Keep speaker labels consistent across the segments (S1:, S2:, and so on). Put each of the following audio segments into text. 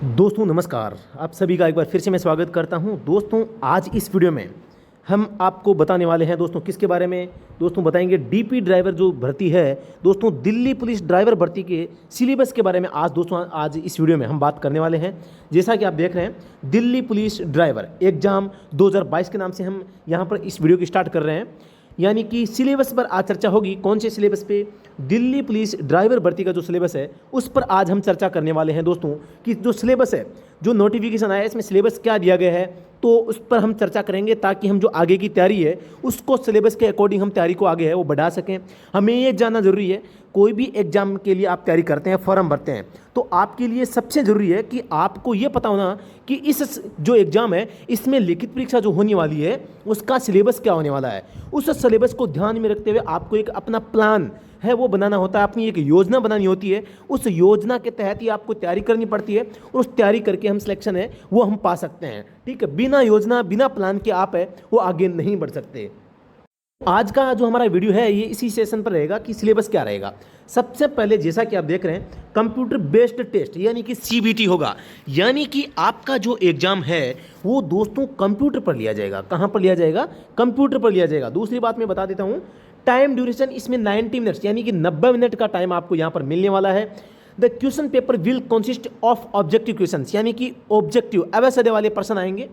S1: दोस्तों नमस्कार। आप सभी का एक बार फिर से मैं स्वागत करता हूं। दोस्तों आज इस वीडियो में हम आपको बताने वाले हैं दोस्तों किसके बारे में। दोस्तों बताएंगे डीपी ड्राइवर जो भर्ती है दोस्तों, दिल्ली पुलिस ड्राइवर भर्ती के सिलेबस के बारे में आज इस वीडियो में हम बात करने वाले हैं। जैसा कि आप देख रहे हैं दिल्ली पुलिस ड्राइवर एग्जाम 2022 के नाम से हम यहाँ पर इस वीडियो की स्टार्ट कर रहे हैं। यानी कि सिलेबस पर आज चर्चा होगी। कौन से सिलेबस पे? दिल्ली पुलिस ड्राइवर भर्ती का जो सिलेबस है उस पर आज हम चर्चा करने वाले हैं दोस्तों, कि जो सिलेबस है, जो नोटिफिकेशन आया है, इसमें सिलेबस क्या दिया गया है, तो उस पर हम चर्चा करेंगे ताकि हम जो आगे की तैयारी है उसको सिलेबस के अकॉर्डिंग हम तैयारी को आगे है वो बढ़ा सकें। हमें ये जानना ज़रूरी है, कोई भी एग्जाम के लिए आप तैयारी करते हैं, फॉर्म भरते हैं, तो आपके लिए सबसे ज़रूरी है कि आपको ये पता होना कि इस जो एग्ज़ाम है इसमें लिखित परीक्षा जो होने वाली है उसका सिलेबस क्या होने वाला है। उस सिलेबस को ध्यान में रखते हुए आपको एक अपना प्लान है वो बनाना होता है, अपनी एक योजना बनानी होती है। उस योजना के तहत ही आपको तैयारी करनी पड़ती है और उस तैयारी करके हम सिलेक्शन है वो हम पा सकते हैं। ठीक है, बिना योजना बिना प्लान के आप है वो आगे नहीं बढ़ सकते। आज का जो हमारा वीडियो है ये इसी सेशन पर रहेगा कि सिलेबस क्या रहेगा। सबसे पहले जैसा कि आप देख रहे हैं कंप्यूटर बेस्ड टेस्ट यानी कि सीबीटी होगा। यानी कि आपका जो एग्जाम है वो दोस्तों कंप्यूटर पर लिया जाएगा। कहाँ पर लिया जाएगा? कंप्यूटर पर लिया जाएगा। दूसरी बात मैं बता देता हूँ, टाइम ड्यूरेशन इसमें 90 मिनट्स यानी कि 90 मिनट का टाइम आपको यहाँ पर मिलने वाला है। The question paper will consist of objective question यानी कि ऑब्जेक्टिव अवैध वाले प्रश्न आएंगे।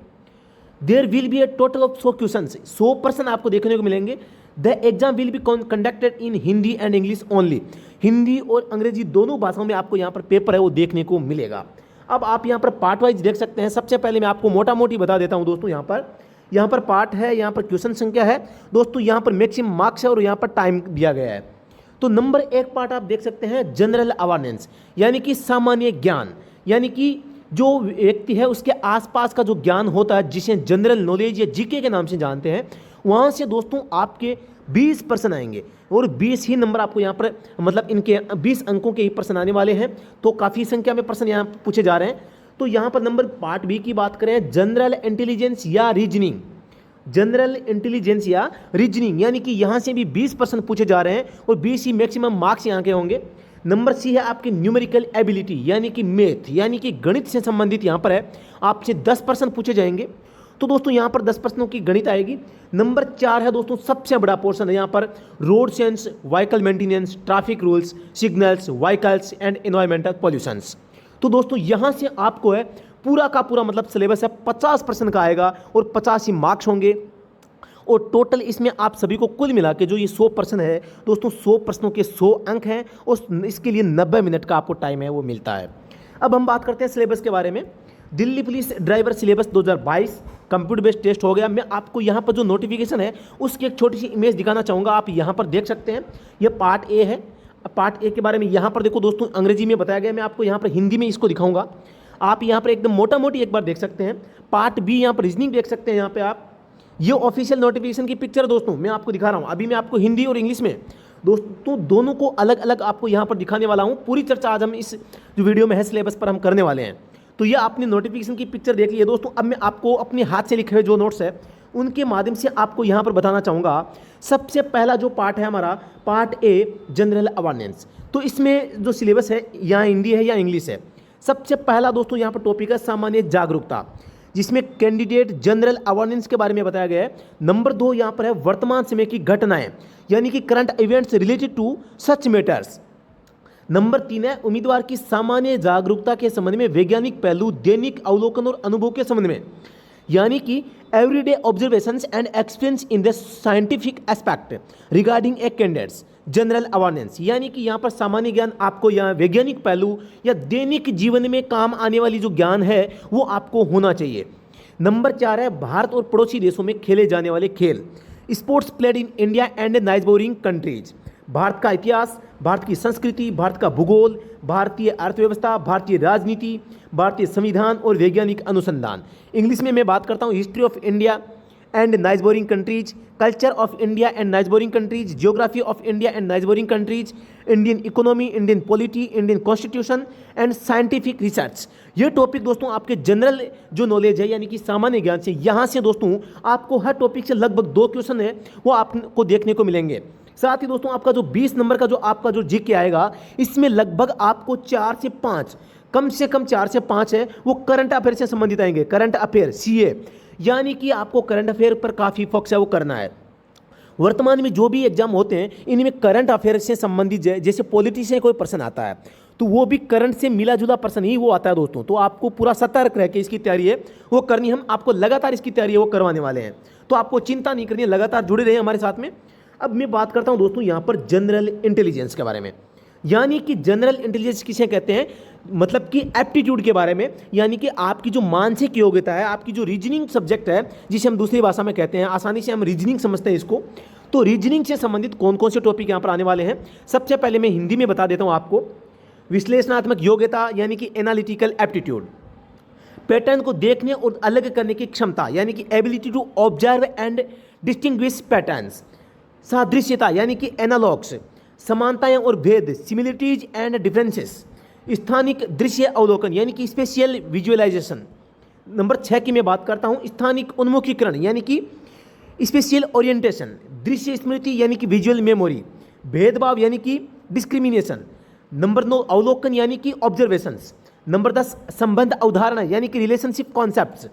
S1: There will be a total of 100 question, 100 प्रश्न आपको देखने को मिलेंगे। The exam will be conducted in Hindi and English only, Hindi और अंग्रेजी दोनों भाषाओं में आपको यहाँ पर पेपर है वो देखने को मिलेगा। अब आप यहाँ पर पार्ट वाइज देख सकते हैं। सबसे पहले मैं आपको मोटा मोटी बता देता हूँ दोस्तों, यहाँ पर पार्ट है, यहाँ पर क्वेश्चन संख्या है दोस्तों, यहाँ पर मैक्सिमम मार्क्स है और यहाँ पर टाइम दिया गया है। तो नंबर 1 पार्ट आप देख सकते हैं जनरल अवेयरनेस यानी कि सामान्य ज्ञान, यानी कि जो व्यक्ति है उसके आसपास का जो ज्ञान होता है जिसे जनरल नॉलेज या जीके के नाम से जानते हैं, वहाँ से दोस्तों आपके 20 प्रश्न आएंगे और 20 ही नंबर आपको यहाँ पर मतलब इनके 20 अंकों के ही प्रश्न आने वाले हैं। तो काफ़ी संख्या में प्रश्न यहाँ पूछे जा रहे हैं। तो यहाँ पर नंबर पार्ट बी की बात करें, जनरल इंटेलिजेंस या रीजनिंग, जनरल इंटेलिजेंस या रीजनिंग यानी कि यहाँ से भी 20 प्रश्न पूछे जा रहे हैं और 20 ही मैक्सिमम मार्क्स यहाँ के होंगे। नंबर सी है आपकी न्यूमेरिकल एबिलिटी यानी कि मैथ यानी कि गणित से संबंधित यहाँ पर है, आपसे 10 प्रश्न पूछे जाएंगे। तो दोस्तों यहाँ पर 10 प्रश्नों की गणित आएगी। नंबर 4 है दोस्तों सबसे बड़ा पोर्शन है यहाँ पर road sense, vehicle maintenance, traffic rules, signals, vehicles and environmental pollutions. तो दोस्तों यहाँ से आपको है पूरा का पूरा मतलब सिलेबस है 50 प्रश्न का आएगा और 50 ही मार्क्स होंगे। और टोटल इसमें आप सभी को कुल मिला के जो ये 100 प्रश्न है दोस्तों, 100 प्रश्नों के 100 अंक हैं और इसके लिए 90 मिनट का आपको टाइम है वो मिलता है। अब हम बात करते हैं सिलेबस के बारे में। Delhi police driver syllabus 2022 computer based test हो गया। मैं आपको यहाँ पर जो नोटिफिकेशन है उसकी एक छोटी सी इमेज दिखाना चाहूँगा। आप यहाँ पर देख सकते हैं, ये पार्ट ए है। पार्ट ए के बारे में यहाँ पर देखो दोस्तों अंग्रेजी में बताया गया, मैं आपको यहाँ पर हिंदी में इसको दिखाऊंगा। आप यहाँ पर एकदम मोटा मोटी एक बार देख सकते हैं। पार्ट बी यहाँ पर रीजनिंग देख सकते हैं। यहाँ पे आप ये ऑफिशियल नोटिफिकेशन की पिक्चर दोस्तों मैं आपको दिखा रहा हूँ। अभी मैं आपको हिंदी और इंग्लिश में दोस्तों दोनों को अलग अलग आपको यहाँ पर दिखाने वाला हूँ। पूरी चर्चा आज हम इस जो वीडियो में है सिलेबस पर हम करने वाले हैं। तो ये आपने नोटिफिकेशन की पिक्चर देख ली है दोस्तों। अब मैं आपको अपने हाथ से लिखे हुए जो नोट्स है उनके माध्यम से आपको यहाँ पर बताना चाहूँगा। सबसे पहला जो पार्ट है हमारा पार्ट ए जनरल अवेयरनेस, तो इसमें जो सिलेबस है यहाँ हिंदी है या इंग्लिश है। सबसे पहला दोस्तों यहाँ पर टॉपिक है सामान्य जागरूकता, जिसमें कैंडिडेट जनरल अवेयरनेस के बारे में बताया गया है। नंबर 2 यहाँ पर है वर्तमान समय की घटनाएं यानी कि current events related to such matters. Number 3 है उम्मीदवार की सामान्य जागरूकता के संबंध में वैज्ञानिक पहलू, दैनिक अवलोकन और अनुभव के संबंध में, यानी कि everyday observations and experience in the scientific aspect regarding A candidates general awareness, यानी कि यहाँ पर सामान्य ज्ञान आपको यहाँ वैज्ञानिक पहलू या दैनिक जीवन में काम आने वाली जो ज्ञान है वो आपको होना चाहिए। नंबर 4 है भारत और पड़ोसी देशों में खेले जाने वाले खेल, sports played in India and neighbouring countries, Bharat का इतिहास, भारत की संस्कृति, भारत का भूगोल, भारतीय अर्थव्यवस्था, भारतीय राजनीति, भारतीय संविधान और वैज्ञानिक अनुसंधान। इंग्लिश में मैं बात करता हूँ history of India and neighbouring countries, culture of India and neighbouring countries, geography of India and neighbouring countries, Indian economy, Indian polity, Indian constitution and scientific research. ये टॉपिक दोस्तों आपके जनरल जो नॉलेज है यानी कि सामान्य ज्ञान से, यहाँ से दोस्तों आपको हर टॉपिक से लगभग 2 क्वेश्चन है वो आपको देखने को मिलेंगे। साथ ही दोस्तों आपका जो 20 नंबर का जो आपका जो जीके आएगा इसमें लगभग आपको 4 से 5 कम से कम 4 से 5 है वो करंट अफेयर से संबंधित आएंगे। करंट अफेयर CA, यानी कि आपको करंट अफेयर पर काफ़ी फोकस है वो करना है। वर्तमान में जो भी एग्जाम होते हैं इनमें करंट अफेयर से संबंधित जैसे पॉलिटिशियन कोई पर्सन आता है तो वो भी करंट से मिला जुला पर्सन ही वो आता है दोस्तों। तो आपको पूरा सतर्क रह के इसकी तैयारी है वो करनी, हम आपको लगातार इसकी तैयारी है वो करवाने वाले हैं, तो आपको चिंता नहीं करनी है, लगातार जुड़े रहे हमारे साथ में। अब मैं बात करता हूं दोस्तों यहाँ पर जनरल इंटेलिजेंस के बारे में, यानी कि जनरल इंटेलिजेंस किसे कहते हैं, मतलब कि एप्टीट्यूड के बारे में, यानी कि आपकी जो मानसिक योग्यता है, आपकी जो रीजनिंग सब्जेक्ट है जिसे हम दूसरी भाषा में कहते हैं, आसानी से हम रीजनिंग समझते हैं इसको। तो रीजनिंग से संबंधित कौन कौन से टॉपिक यहाँ पर आने वाले हैं, सबसे पहले मैं हिंदी में बता देता हूँ आपको। विश्लेषणात्मक योग्यता यानी कि एनालिटिकल एप्टीट्यूड, पैटर्न को देखने और अलग करने की क्षमता यानी कि ability to observe and distinguish patterns, सादृश्यता यानी कि एनालॉग्स, समानताएं और भेद, सिमिलरिटीज एंड डिफरेंसेस, स्थानिक दृश्य अवलोकन यानी कि स्पेशियल विजुअलाइजेशन। नंबर 6 की मैं बात करता हूं, स्थानिक उन्मुखीकरण यानी कि स्पेशियल ओरिएंटेशन, दृश्य स्मृति यानी कि विजुअल मेमोरी, भेदभाव यानी कि डिस्क्रिमिनेशन। नंबर 9 अवलोकन यानी कि ऑब्जर्वेशंस। नंबर 10 संबंध अवधारणा यानी कि रिलेशनशिप कॉन्सेप्ट्स,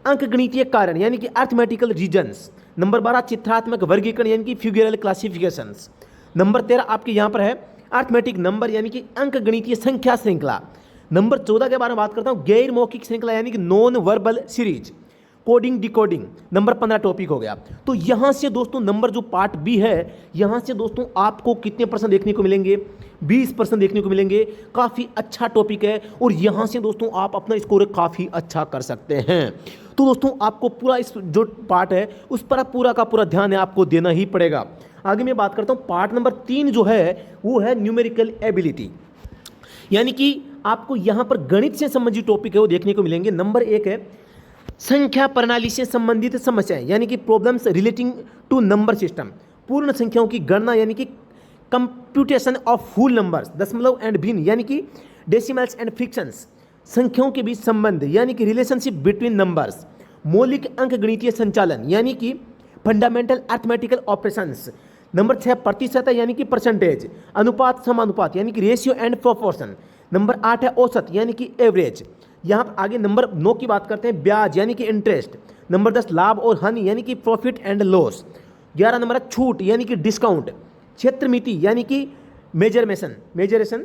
S1: अंकगणितीय कारण यानी कि अर्थमेटिकल रीजन्स। नंबर 12 चित्रात्मक वर्गीकरण यानी कि फिगरल क्लासिफिकेशंस। नंबर 13 आपके यहाँ पर है अर्थमेटिक नंबर यानी कि अंकगणितीय संख्या श्रृंखला। नंबर 14 के बारे में बात करता हूँ, गैर मौखिक श्रृंखला यानी कि non verbal series, coding decoding. Number 15 topic हो गया। तो यहाँ से दोस्तों नंबर जो पार्ट बी है, यहाँ से दोस्तों आपको कितने % देखने को मिलेंगे, 20% देखने को मिलेंगे। काफ़ी अच्छा टॉपिक है और यहाँ से दोस्तों आप अपना स्कोर काफ़ी अच्छा कर सकते हैं। तो दोस्तों आपको पूरा इस जो पार्ट है उस पर पूरा का पूरा ध्यान है आपको देना ही पड़ेगा। आगे मैं बात करता हूँ, पार्ट नंबर 3 जो है वो है न्यूमेरिकल एबिलिटी, यानी कि आपको यहाँ पर गणित से संबंधित टॉपिक है वो देखने को मिलेंगे। नंबर 1 है संख्या प्रणाली से संबंधित समस्याएं यानी कि problems relating to number system, पूर्ण संख्याओं की गणना यानी कि कंप्यूटेशन ऑफ फुल नंबर्स, दशमलव एंड भिन्न यानी कि डेसिमल्स एंड फ्रिक्शंस, संख्याओं के बीच संबंध यानी कि रिलेशनशिप बिटवीन नंबर्स, मौलिक अंकगणितीय संचालन यानी कि फंडामेंटल अर्थमेटिकल ऑपरेशंस। नंबर 6 प्रतिशत है यानी कि परसेंटेज, अनुपात समानुपात यानी कि रेशियो एंड प्रोपोर्शन। नंबर 8 है औसत यानी कि एवरेज। यहाँ पर आगे नंबर 9 की बात करते हैं, ब्याज यानी कि इंटरेस्ट। नंबर 10 लाभ और हानि यानी कि प्रॉफिट एंड लॉस। 11 नंबर है छूट यानी कि डिस्काउंट। क्षेत्र मिति यानी कि मेजरेशन।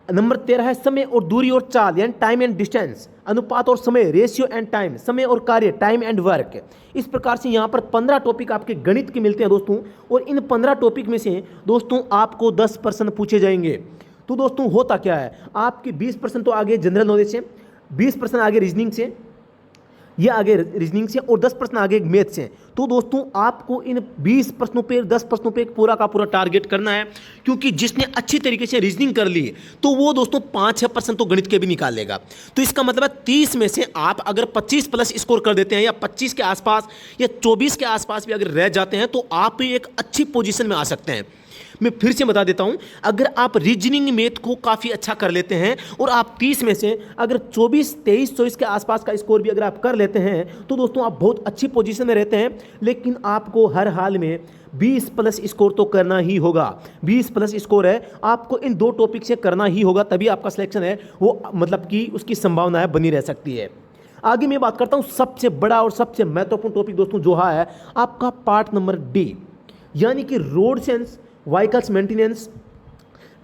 S1: नंबर 13 है समय और दूरी और चाल यानी टाइम एंड डिस्टेंस, अनुपात और समय, रेशियो एंड टाइम, समय और कार्य, टाइम एंड वर्क। इस प्रकार से यहाँ पर 15 टॉपिक आपके गणित के मिलते हैं दोस्तों, और इन 15 टॉपिक में से दोस्तों आपको 10% पूछे जाएंगे। तो दोस्तों होता क्या है, आपके 20% तो आगे जनरल नॉलेज से, 20% आगे रीजनिंग से, ये आगे रीजनिंग से, और 10% आगे मैथ से। तो दोस्तों आपको इन 20 प्रश्नों पे, 10 प्रश्नों पे पूरा का पूरा टारगेट करना है, क्योंकि जिसने अच्छी तरीके से रीजनिंग कर ली तो वो दोस्तों 5-6% तो गणित के भी निकाल लेगा। तो इसका मतलब है 30 में से आप अगर 25+ स्कोर कर देते हैं, या 25 के आसपास या 24 के आसपास भी अगर रह जाते हैं, तो आप एक अच्छी पोजीशन में आ सकते हैं। मैं फिर से बता देता हूं, अगर आप रीजनिंग मैथ को काफ़ी अच्छा कर लेते हैं और आप 30 में से अगर 24 के आसपास का स्कोर भी अगर आप कर लेते हैं, तो दोस्तों आप बहुत अच्छी पोजीशन में रहते हैं। लेकिन आपको हर हाल में 20+ स्कोर तो करना ही होगा। 20+ स्कोर है, आपको इन 2 टॉपिक से करना ही होगा, तभी आपका सिलेक्शन है वो मतलब कि उसकी संभावना है बनी रह सकती है। आगे मैं बात करता हूँ सबसे बड़ा और सबसे महत्वपूर्ण टॉपिक दोस्तों जो है आपका पार्ट नंबर डी, यानी कि road sense, vehicles maintenance,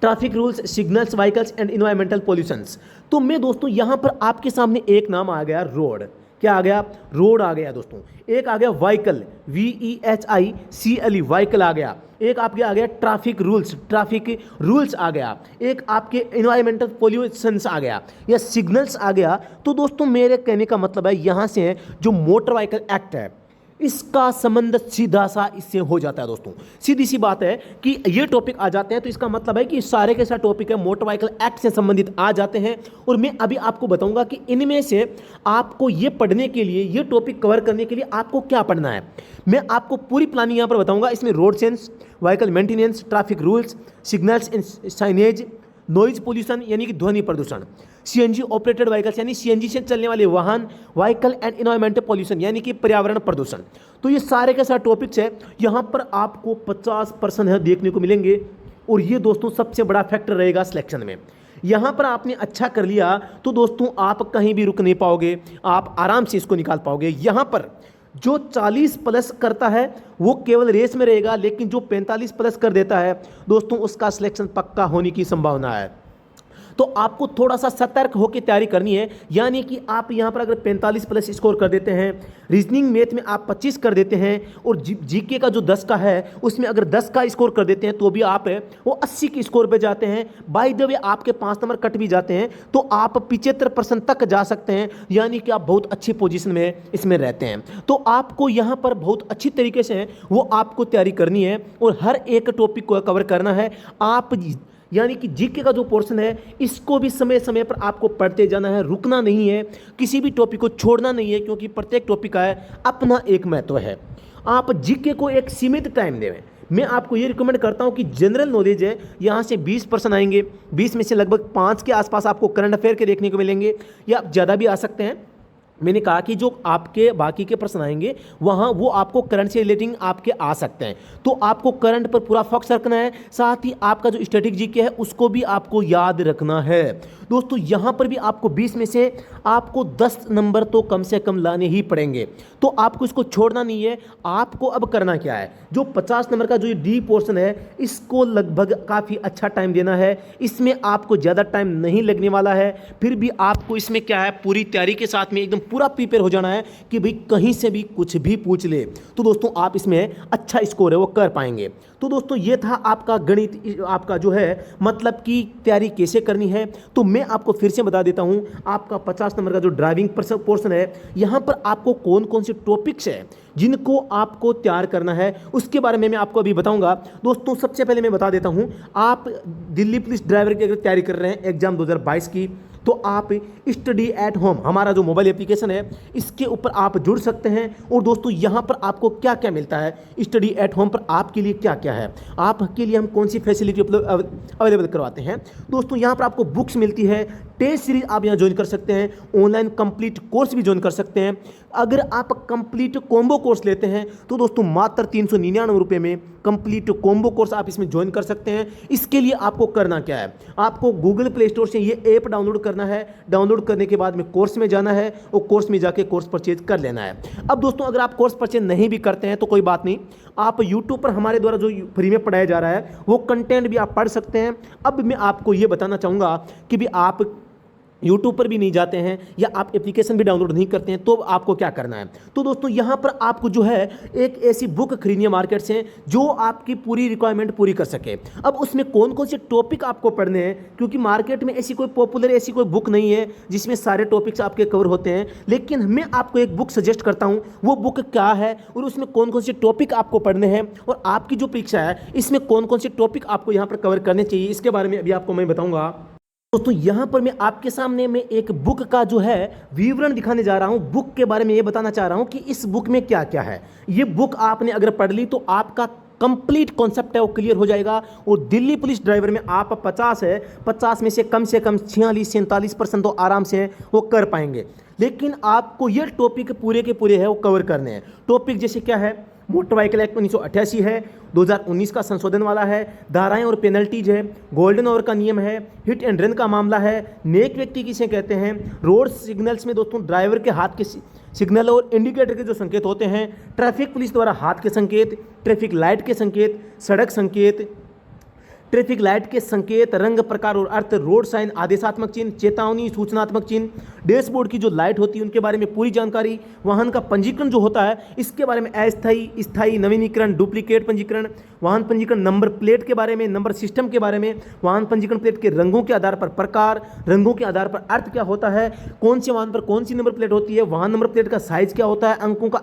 S1: traffic rules, signals, vehicles and environmental pollutions. तो मैं दोस्तों यहाँ पर आपके सामने एक नाम आ गया, रोड। क्या आ गया? रोड आ गया दोस्तों। एक आ गया व्हीकल, VEHICLE, व्हीकल आ गया। एक आपके आ गया ट्रैफिक रूल्स आ गया। एक आपके इन्वायरमेंटल पॉल्यूशंस आ गया, या सिग्नल्स आ गया। तो दोस्तों मेरे कहने का मतलब है यहाँ से है जो मोटर व्हीकल एक्ट है, इसका संबंध सीधा सा इससे हो जाता है दोस्तों। सीधी सी बात है कि ये टॉपिक आ जाते हैं, तो इसका मतलब है कि सारे के सारे टॉपिक है मोटर व्हीकल एक्ट से संबंधित आ जाते हैं। और मैं अभी आपको बताऊंगा कि इनमें से आपको ये पढ़ने के लिए, ये टॉपिक कवर करने के लिए आपको क्या पढ़ना है। मैं आपको पूरी प्लानिंग यहाँ पर बताऊंगा। इसमें road sense, vehicle maintenance, traffic rules, signals and signage, noise pollution यानी कि ध्वनि प्रदूषण, CNG ऑपरेटेड व्हीकल्स यानी CNG से चलने वाले वाहन, व्हीकल एंड इन्वायरमेंटल पोल्यूशन यानी कि पर्यावरण प्रदूषण। तो ये सारे के सारे टॉपिक्स है, यहाँ पर आपको 50% है देखने को मिलेंगे। और ये दोस्तों सबसे बड़ा फैक्टर रहेगा सिलेक्शन में। यहाँ पर आपने अच्छा कर लिया तो दोस्तों आप कहीं भी रुक नहीं पाओगे, आप आराम से इसको निकाल पाओगे। यहाँ पर जो 40 प्लस करता है वो केवल रेस में रहेगा, लेकिन जो 45 प्लस कर देता है दोस्तों उसका सिलेक्शन पक्का होने की संभावना है। तो आपको थोड़ा सा सतर्क होकर तैयारी करनी है, यानी कि आप यहाँ पर अगर 45 प्लस स्कोर कर देते हैं, रीजनिंग मैथ में आप 25 कर देते हैं और जीके का जो 10 का है उसमें अगर 10 का स्कोर कर देते हैं तो भी आप वो 80 के स्कोर पे जाते हैं। बाय द वे आपके 5 नंबर कट भी जाते हैं तो आप 75% तक जा सकते हैं, यानी कि आप बहुत अच्छी पोजीशन में इसमें रहते हैं। तो आपको यहाँ पर बहुत अच्छी तरीके से वो आपको तैयारी करनी है और हर एक टॉपिक को कवर करना है। आप यानी कि जीके का जो पोर्शन है इसको भी समय समय पर आपको पढ़ते जाना है, रुकना नहीं है, किसी भी टॉपिक को छोड़ना नहीं है, क्योंकि प्रत्येक टॉपिक का है अपना एक महत्व है। आप जीके को एक सीमित टाइम दें। मैं आपको ये रिकमेंड करता हूँ कि जनरल नॉलेज है यहाँ से 20% आएंगे, 20 में से लगभग 5 के आसपास आपको करंट अफेयर के देखने को मिलेंगे, या ज़्यादा भी आ सकते हैं। मैंने कहा कि जो आपके बाकी के प्रश्न आएंगे वहाँ वो आपको करंट से रिलेटिंग आपके आ सकते हैं, तो आपको करंट पर पूरा फोकस रखना है। साथ ही आपका जो स्टैटिक जीके है उसको भी आपको याद रखना है। दोस्तों यहाँ पर भी आपको 20 में से आपको 10 नंबर तो कम से कम लाने ही पड़ेंगे, तो आपको इसको छोड़ना नहीं है। आपको अब करना क्या है, जो 50 नंबर का जो डी पोर्शन है इसको लगभग काफ़ी अच्छा टाइम देना है। इसमें आपको ज़्यादा टाइम नहीं लगने वाला है, फिर भी आपको इसमें क्या है पूरी तैयारी के साथ में एकदम पूरा प्रिपेयर हो जाना है कि भाई कहीं से भी कुछ भी पूछ ले तो दोस्तों आप इसमें अच्छा स्कोर है वो कर पाएंगे। तो दोस्तों ये था आपका गणित, आपका जो है मतलब कि तैयारी कैसे करनी है। तो मैं आपको फिर से बता देता हूं, आपका 50 नंबर का जो ड्राइविंग पोर्शन है यहाँ पर आपको कौन कौन से टॉपिक्स है जिनको आपको तैयार करना है उसके बारे में मैं आपको अभी बताऊंगा। दोस्तों सबसे पहले मैं बता देता हूं, आप दिल्ली पुलिस ड्राइवर की अगर तैयारी कर रहे हैं एग्जाम 2022 की, तो आप स्टडी एट होम हमारा जो मोबाइल एप्लीकेशन है इसके ऊपर आप जुड़ सकते हैं। और दोस्तों यहाँ पर आपको क्या क्या मिलता है, स्टडी एट होम पर आपके लिए क्या क्या है, आपके लिए हम कौन सी फैसिलिटी अवेलेबल करवाते हैं। दोस्तों यहाँ पर आपको बुक्स मिलती है, टेस्ट सीरीज आप यहाँ ज्वाइन कर सकते हैं, ऑनलाइन कंप्लीट कोर्स भी ज्वाइन कर सकते हैं। अगर आप कंप्लीट कॉम्बो कोर्स लेते हैं तो दोस्तों मात्र 399 रुपये में कंप्लीट कॉम्बो कोर्स आप इसमें ज्वाइन कर सकते हैं। इसके लिए आपको करना क्या है, आपको गूगल प्ले स्टोर से ये ऐप डाउनलोड करना है, डाउनलोड करने के बाद में कोर्स में जाना है और कोर्स में जाके कोर्स परचेज कर लेना है। अब दोस्तों अगर आप कोर्स परचेज नहीं भी करते हैं तो कोई बात नहीं, आप यूट्यूब पर हमारे द्वारा जो फ्री में पढ़ाया जा रहा है वो कंटेंट भी आप पढ़ सकते हैं। अब मैं आपको ये बताना चाहूँगा कि भी आप यूट्यूब पर भी नहीं जाते हैं या आप एप्लीकेशन भी डाउनलोड नहीं करते हैं तो आपको क्या करना है। तो दोस्तों यहाँ पर आपको जो है एक ऐसी बुक खरीदनी है मार्केट से जो आपकी पूरी रिक्वायरमेंट पूरी कर सके। अब उसमें कौन कौन से टॉपिक आपको पढ़ने हैं, क्योंकि मार्केट में ऐसी कोई पॉपुलर ऐसी कोई बुक नहीं है जिसमें सारे टॉपिक्स आपके कवर होते हैं, लेकिन मैं आपको एक बुक सजेस्ट करता हूँ। वो बुक क्या है और उसमें कौन कौन से टॉपिक आपको पढ़ने हैं और आपकी जो परीक्षा है इसमें कौन कौन से टॉपिक आपको यहाँ पर कवर करने चाहिए, इसके बारे में अभी आपको मैं बताऊँगा। दोस्तों यहाँ पर मैं आपके सामने में एक बुक का जो है विवरण दिखाने जा रहा हूँ। बुक के बारे में ये बताना चाह रहा हूँ कि इस बुक में क्या क्या है। ये बुक आपने अगर पढ़ ली तो आपका कंप्लीट कॉन्सेप्ट है वो क्लियर हो जाएगा। और दिल्ली पुलिस ड्राइवर में आप 50 है, 50 में से कम 46-47% तो आराम से वो कर पाएंगे। लेकिन आपको ये टॉपिक पूरे के पूरे है वो कवर करने हैं। टॉपिक जैसे क्या है, मोटर व्हीकल एक्ट 1988 है, 2019 का संशोधन वाला है, धाराएं और पेनल्टीज है, गोल्डन आवर का नियम है, हिट एंड रन का मामला है, नेक व्यक्ति किसे कहते हैं, रोड सिग्नल्स में दोस्तों ड्राइवर के हाथ के सिग्नल और इंडिकेटर के जो संकेत होते हैं, ट्रैफिक पुलिस द्वारा हाथ के संकेत, ट्रैफिक लाइट के संकेत, सड़क संकेत, ट्रैफिक लाइट के संकेत, रंग, प्रकार और अर्थ, रोड साइन, आदेशात्मक चिन्ह, चेतावनी, सूचनात्मक चिन्ह, डैशबोर्ड की जो लाइट होती है उनके बारे में पूरी जानकारी, वाहन का पंजीकरण जो होता है इसके बारे में अस्थायी, स्थायी, नवीनीकरण, डुप्लीकेट पंजीकरण, वाहन पंजीकरण, नंबर प्लेट के बारे में, नंबर सिस्टम के बारे में, वाहन पंजीकरण प्लेट के रंगों के आधार पर प्रकार, रंगों के आधार पर अर्थ क्या होता है, कौन से वाहन पर कौन सी नंबर प्लेट होती है, वाहन नंबर प्लेट का साइज क्या होता है, अंकों का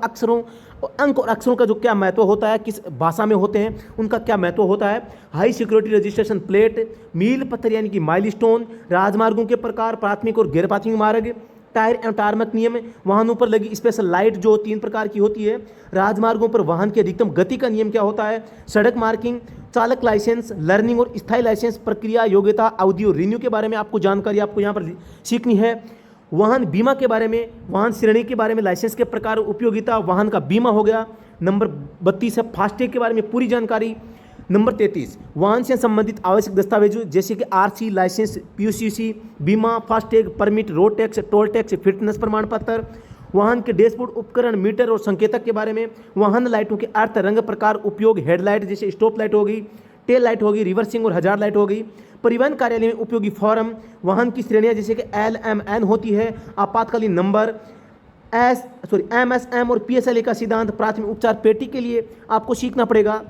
S1: अंक और अक्षरों का जो क्या महत्व होता है, किस भाषा में होते हैं उनका क्या महत्व होता है, हाई सिक्योरिटी रजिस्ट्रेशन प्लेट, मील पत्थर यानी कि माइलस्टोन, राजमार्गों के प्रकार, प्राथमिक और गैर प्राथमिक मार्ग, टायर एवं टारमक नियम, वाहनों पर लगी स्पेशल लाइट जो 3 प्रकार की होती है, राजमार्गों पर वाहन की अधिकतम गति का नियम क्या होता है, सड़क मार्किंग, चालक लाइसेंस, लर्निंग और स्थायी लाइसेंस प्रक्रिया, योग्यता, अवधि और रिन्यू के बारे में आपको जानकारी आपको यहाँ पर सीखनी है, वाहन बीमा के बारे में, वाहन श्रेणी के बारे में, लाइसेंस के प्रकार, उपयोगिता, वाहन का बीमा हो गया, नंबर 32 है फास्टैग के बारे में पूरी जानकारी, नंबर 33, वाहन से संबंधित आवश्यक दस्तावेज जैसे कि आरसी, लाइसेंस, पीयूसी, बीमा, FASTag, permit, road tax, toll tax, fitness प्रमाण पत्र, वाहन के डैशबोर्ड उपकरण, मीटर और संकेतक के बारे में, वाहन लाइटों के अर्थ, रंग, प्रकार, उपयोग, हेडलाइट जैसे स्टॉप लाइट होगी, टेल लाइट होगी, रिवर्सिंग और हजार्ड लाइट होगी, परिवहन कार्यालय में उपयोगी फॉर्म, वाहन की श्रेणियां जैसे कि LMN होती है, आपातकालीन नंबर, MSM और PSLA का सिद्धांत, प्राथमिक उपचार पेटी के लिए आपको सीखना पड़ेगा,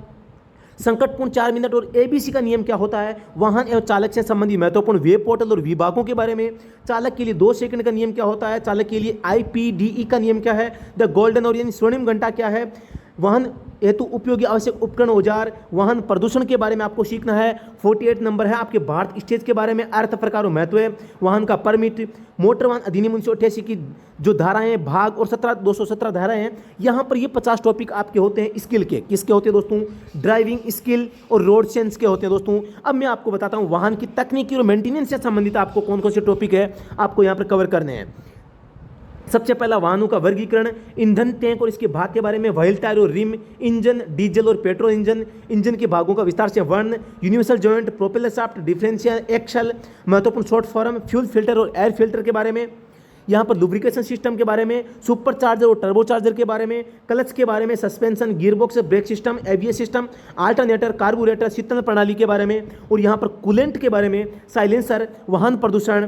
S1: संकटपूर्ण 4 मिनट और ABC का नियम क्या होता है, वाहन एवं चालक से संबंधी महत्वपूर्ण वेब पोर्टल और विभागों के बारे में, चालक के लिए 2 सेकंड का नियम क्या होता है, चालक के लिए IPDE का नियम क्या है, द गोल्डन और यानी स्वर्णिम घंटा क्या है, वाहन हेतु उपयोगी आवश्यक उपकरण औजार, वाहन प्रदूषण के बारे में आपको सीखना है। 48 नंबर है आपके भारत स्टेज के बारे में, अर्थ, प्रकार और महत्व है, वाहन का परमिट, मोटर वाहन अधिनियम 1988 की जो धाराएं भाग और 217 धाराएं हैं, यहाँ पर ये 50 टॉपिक आपके होते हैं स्किल के। किसके होते हैं दोस्तों? ड्राइविंग स्किल और रोड सेंस के होते हैं दोस्तों। अब मैं आपको बताता हूँ वाहन की तकनीकी और मेंटेनेंस से संबंधित आपको कौन कौन से टॉपिक है आपको यहाँ पर कवर करने हैं। सबसे पहला वाहनों का वर्गीकरण, ईंधन टैंक और इसके भाग के बारे में, व्हील, टायर और रिम, इंजन, डीजल और पेट्रोल इंजन, इंजन के भागों का विस्तार से वर्णन, universal joint, propeller shaft, differential axle, महत्वपूर्ण शॉर्ट फॉर्म, फ्यूल फिल्टर और एयर फिल्टर के बारे में, यहाँ पर लुब्रिकेशन सिस्टम के बारे में, सुपर चार्जर और टर्बो चार्जर के बारे में, क्लच के बारे में, suspension, gearbox, brake system, ABS system, alternator, carburettor, शीतलन प्रणाली के बारे में, और यहाँ पर कूलेंट के बारे में, साइलेंसर, वाहन प्रदूषण,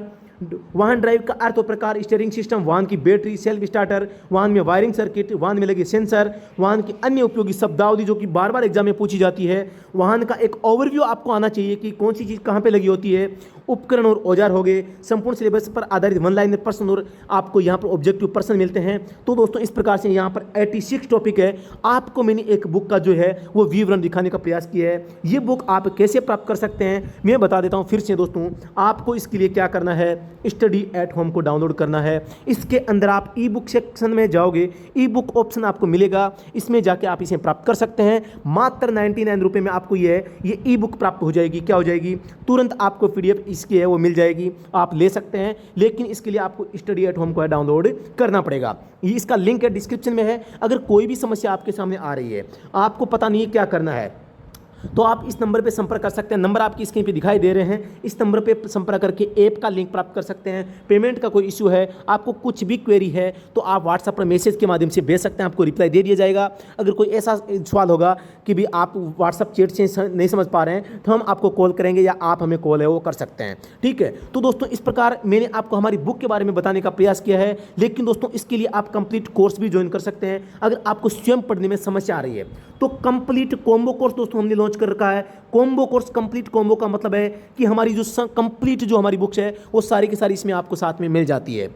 S1: वाहन ड्राइव का अर्थ और प्रकार, स्टीयरिंग सिस्टम, वाहन की बैटरी, सेल्फ स्टार्टर, वाहन में वायरिंग सर्किट, वाहन में लगे सेंसर, वाहन की अन्य उपयोगी शब्दावली जो कि बार बार एग्जाम में पूछी जाती है, वाहन का एक ओवरव्यू आपको आना चाहिए कि कौन सी चीज़ कहाँ पे लगी होती है, उपकरण और औजार हो गए, संपूर्ण सिलेबस पर आधारित 1 लाइनर प्रश्न और आपको यहाँ पर ऑब्जेक्टिव प्रश्न मिलते हैं। तो दोस्तों इस प्रकार से यहाँ पर 86 टॉपिक है। आपको मैंने एक बुक का जो है वो विवरण दिखाने का प्रयास किया है। ये बुक आप कैसे प्राप्त कर सकते हैं मैं बता देता हूँ फिर से दोस्तों। आपको इसके लिए क्या करना है, स्टडी एट होम को डाउनलोड करना है। इसके अंदर आप ई बुक सेक्शन में जाओगे, ई बुक ऑप्शन आपको मिलेगा, इसमें जाके आप इसे प्राप्त कर सकते हैं। मात्र 99 रुपये में आपको ये ई बुक प्राप्त हो जाएगी। क्या हो जाएगी? तुरंत आपको PDF इसकी है वो मिल जाएगी, आप ले सकते हैं। लेकिन इसके लिए आपको स्टडी एट होम को डाउनलोड करना पड़ेगा। ये इसका लिंक है डिस्क्रिप्शन में है। अगर कोई भी समस्या आपके सामने आ रही है, आपको पता नहीं है क्या करना है, तो आप इस नंबर पे संपर्क कर सकते हैं। नंबर आपकी स्क्रीन पे दिखाई दे रहे हैं। इस नंबर पे संपर्क करके ऐप का लिंक प्राप्त कर सकते हैं। पेमेंट का कोई इशू है, आपको कुछ भी क्वेरी है तो आप व्हाट्सएप पर मैसेज के माध्यम से भेज सकते हैं, आपको रिप्लाई दे दिया जाएगा। अगर कोई ऐसा सवाल होगा कि भी आप व्हाट्सएप चैट से नहीं समझ पा रहे हैं तो हम आपको कॉल करेंगे या आप हमें कॉल है वो कर सकते हैं। ठीक है, तो दोस्तों इस प्रकार मैंने आपको हमारी बुक के बारे में बताने का प्रयास किया है। लेकिन दोस्तों इसके लिए आप कंप्लीट कोर्स भी ज्वाइन कर सकते हैं। अगर आपको स्वयं पढ़ने में समस्या आ रही है तो कंप्लीट कॉम्बो कोर्स दोस्तों हमने लॉन्च कर रखा है। कॉम्बो कोर्स, कंप्लीट कॉम्बो का मतलब है कि हमारी जो कंप्लीट जो हमारी बुक्स है वो सारी की सारी इसमें आपको साथ में मिल जाती है।